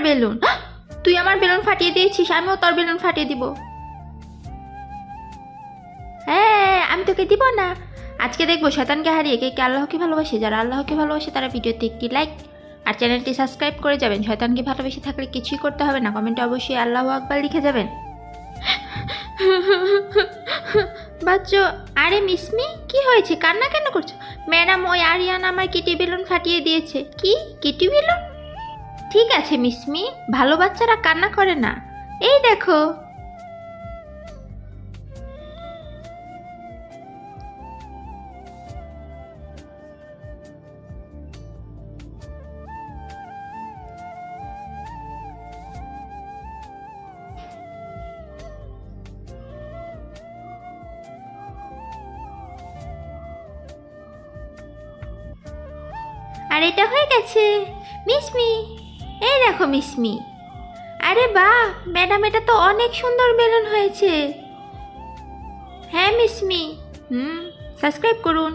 Balloon. তুই আমার balloon ফাটিয়ে দিয়েছিস, আমিও তোর বেলুন ফাটিয়ে দিব। হ্যাঁ, আমি তোকে দিব না। আজকে দেখবো শয়তানকে হারিয়ে কে কে আল্লাহকে ভালোবাসে। যারা আল্লাহকে ভালোবাসে তারা ভিডিওতে একটি লাইক আর চ্যানেলটি সাবস্ক্রাইব করে যাবেন। শয়তানকে ভালোবেসে থাকলে কিছুই করতে হবে না, কমেন্টে অবশ্যই আল্লাহু আকবার লিখে যাবেন। বাচ্চো, আরে মিসমি কি হয়েছে, কান্না কেন করছো? ম্যাডাম, ওই আরিয়ান আমার কিটি বেলুন ফাটিয়ে দিয়েছে। কি কিটি বেলুন? ঠিক আছে মিসমি, ভালো বাচ্চারা কান্না করে না। এই দেখো। আর এটা হয়ে গেছে মিসমি। এই দেখো মিসমি। আরে বাহ ম্যাডাম, এটা তো অনেক সুন্দর বেলুন হয়েছে। হ্যাঁ মিসমি। সাবস্ক্রাইব করুন।